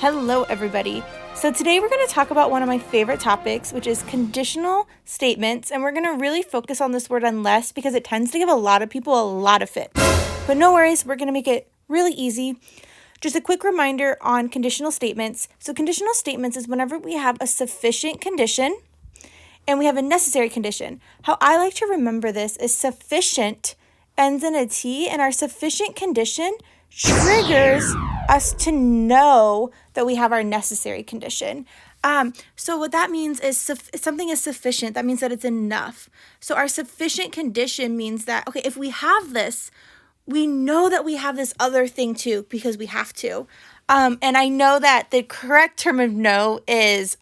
Hello, everybody. So today we're going to talk about one of my favorite topics, which is conditional statements, and we're going to really focus on this word unless because it tends to give a lot of people a lot of fits. But no worries, we're going to make it really easy. Just a quick reminder on conditional statements. So conditional statements is whenever we have a sufficient condition and we have a necessary condition. How I like to remember this is sufficient ends in a T, and our sufficient condition triggers us to know that we have our necessary condition. So what that means is something is sufficient. That means that it's enough. So our sufficient condition means that, okay, if we have this, we know that we have this other thing too because we have to. And I know that the correct term of know is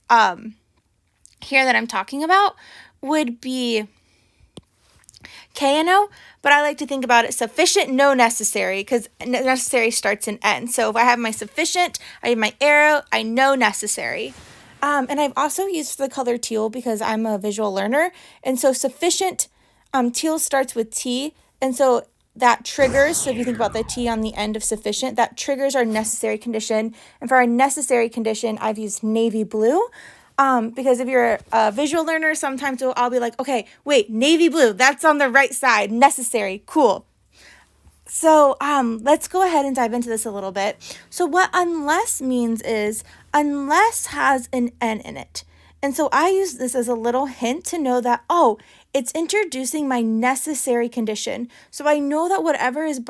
here that I'm talking about would be KNO, but I like to think about it sufficient, no necessary, because necessary starts in N. So if I have my sufficient, I have my arrow, I know necessary. And I've also used the color teal because I'm a visual learner. And so sufficient, teal starts with T. And so that triggers, so if you think about the T on the end of sufficient, that triggers our necessary condition. And for our necessary condition, I've used navy blue. Because if you're a visual learner, sometimes I'll be like, okay, wait, navy blue, that's on the right side, necessary, cool. So let's go ahead and dive into this a little bit. So what unless means is unless has an N in it. And so I use this as a little hint to know that, oh, it's introducing my necessary condition. So I know that whatever is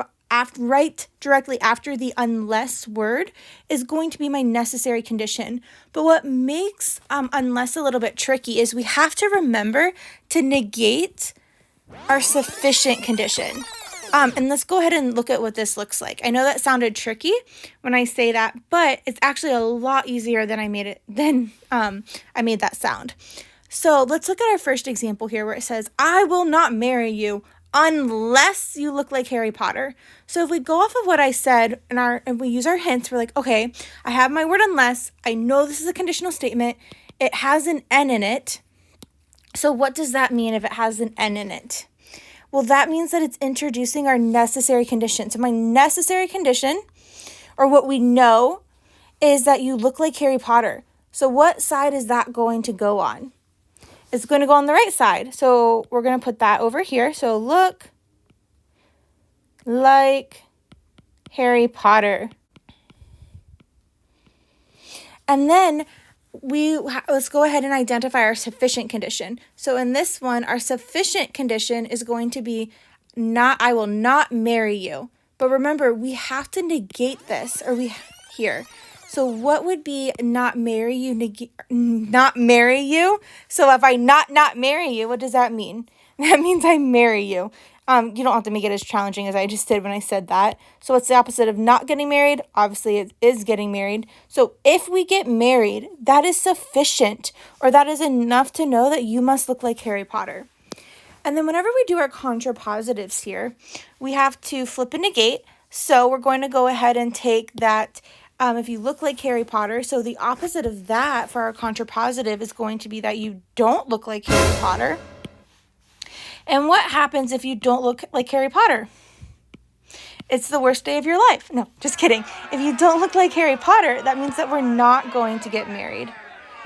right directly after the unless word is going to be my necessary condition. But what makes unless a little bit tricky is we have to remember to negate our sufficient condition. And let's go ahead and look at what this looks like. I know that sounded tricky when I say that, but it's actually a lot easier than I made that sound. So let's look at our first example here where it says, I will not marry you unless you look like Harry Potter. So if we go off of what I said and we use our hints, we're like, okay, I have my word unless. I know this is a conditional statement. It has an N in it. So what does that mean if it has an N in it? Well, that means that it's introducing our necessary condition. So my necessary condition, or what we know, is that you look like Harry Potter. So what side is that going to go on? It's going to go on the right side. So we're going to put that over here. So look like Harry Potter. And then let's go ahead and identify our sufficient condition. So in this one, our sufficient condition is going to be I will not marry you. But remember, we have to negate this here. So what would be not marry you? Not marry you. So if I not marry you, what does that mean? That means I marry you. You don't have to make it as challenging as I just did when I said that. So what's the opposite of not getting married? Obviously, it is getting married. So if we get married, that is sufficient, or that is enough to know that you must look like Harry Potter. And then whenever we do our contrapositives here, we have to flip and negate. So we're going to go ahead and take that. If you look like Harry Potter, so the opposite of that for our contrapositive is going to be that you don't look like Harry Potter. And what happens if you don't look like Harry Potter? It's the worst day of your life. No, just kidding. If you don't look like Harry Potter, that means that we're not going to get married.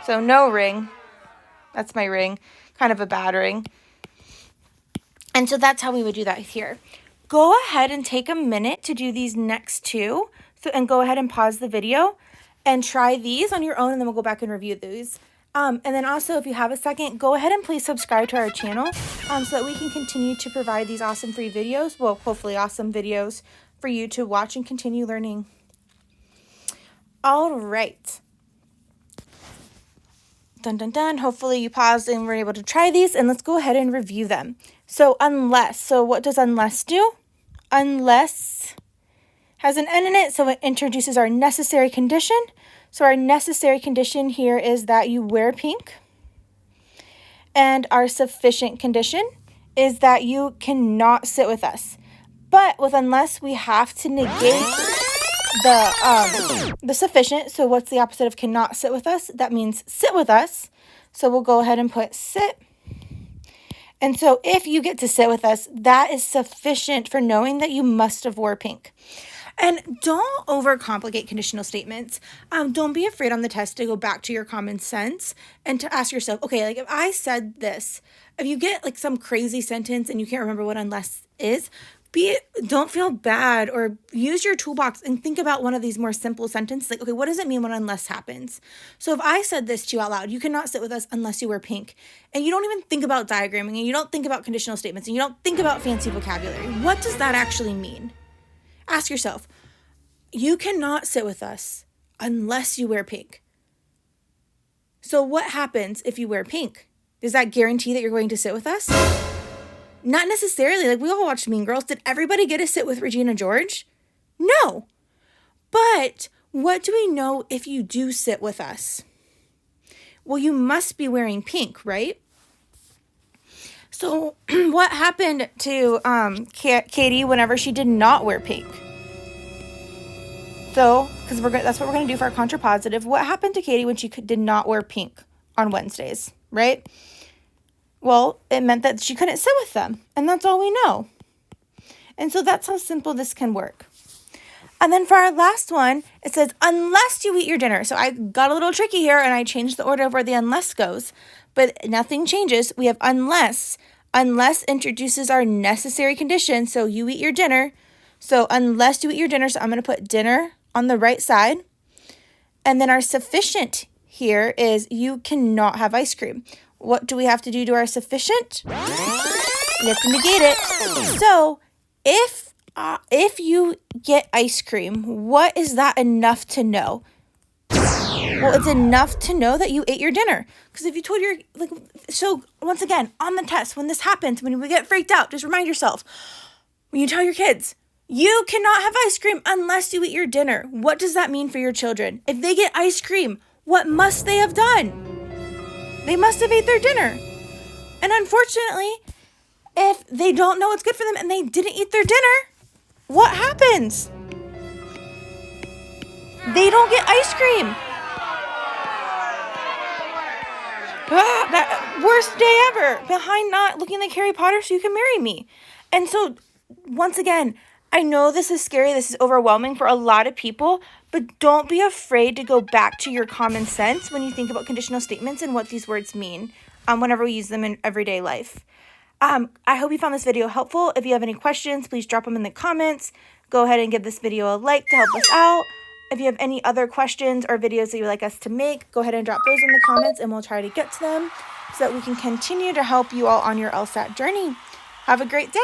So no ring. That's my ring. Kind of a bad ring. And so that's how we would do that here. Go ahead and take a minute to do these next two. And go ahead and pause the video and try these on your own, and then we'll go back and review these. And then also, if you have a second, go ahead and please subscribe to our channel so that we can continue to provide these awesome free videos, well, hopefully awesome videos for you to watch and continue learning. All right. Dun, dun, dun. Hopefully you paused and were able to try these, and let's go ahead and review them. So unless. So what does unless do? Unless has an N in it, so it introduces our necessary condition. So our necessary condition here is that you wear pink. And our sufficient condition is that you cannot sit with us. But with unless, we have to negate the sufficient. So what's the opposite of cannot sit with us? That means sit with us. So we'll go ahead and put sit. And so if you get to sit with us, that is sufficient for knowing that you must have wore pink. And don't overcomplicate conditional statements. Don't be afraid on the test to go back to your common sense and to ask yourself, okay, like if I said this, if you get like some crazy sentence and you can't remember what unless is, don't feel bad, or use your toolbox and think about one of these more simple sentences. Like, okay, what does it mean when unless happens? So if I said this to you out loud, you cannot sit with us unless you wear pink, and you don't even think about diagramming, and you don't think about conditional statements, and you don't think about fancy vocabulary. What does that actually mean? Ask yourself, you cannot sit with us unless you wear pink. So what happens if you wear pink? Does that guarantee that you're going to sit with us? Not necessarily. Like, we all watched Mean Girls. Did everybody get to sit with Regina George? No. But what do we know if you do sit with us? Well, you must be wearing pink, right? So what happened to Katie whenever she did not wear pink? So, because that's what we're going to do for our contrapositive. What happened to Katie when she did not wear pink on Wednesdays, right? Well, it meant that she couldn't sit with them, and that's all we know. And so that's how simple this can work. And then for our last one, it says, unless you eat your dinner. So I got a little tricky here, and I changed the order of where the unless goes, but nothing changes. We have unless. Unless introduces our necessary condition, so you eat your dinner. So unless you eat your dinner, so I'm going to put dinner on the right side. And then our sufficient here is you cannot have ice cream. What do we have to do to our sufficient? We have to negate it. So if you get ice cream, what is that enough to know? Well, it's enough to know that you ate your dinner. Because if you told so once again, on the test, when this happens, when we get freaked out, just remind yourself, when you tell your kids, you cannot have ice cream unless you eat your dinner. What does that mean for your children? If they get ice cream, what must they have done? They must have ate their dinner. And unfortunately, if they don't know what's good for them and they didn't eat their dinner, what happens? They don't get ice cream. That worst day ever. Behind not looking like Harry Potter so you can marry me. And so, once again, I know this is scary. This is overwhelming for a lot of people, but don't be afraid to go back to your common sense when you think about conditional statements and what these words mean whenever we use them in everyday life. I hope you found this video helpful. If you have any questions, please drop them in the comments. Go ahead and give this video a like to help us out. If you have any other questions or videos that you'd like us to make, go ahead and drop those in the comments and we'll try to get to them so that we can continue to help you all on your LSAT journey. Have a great day.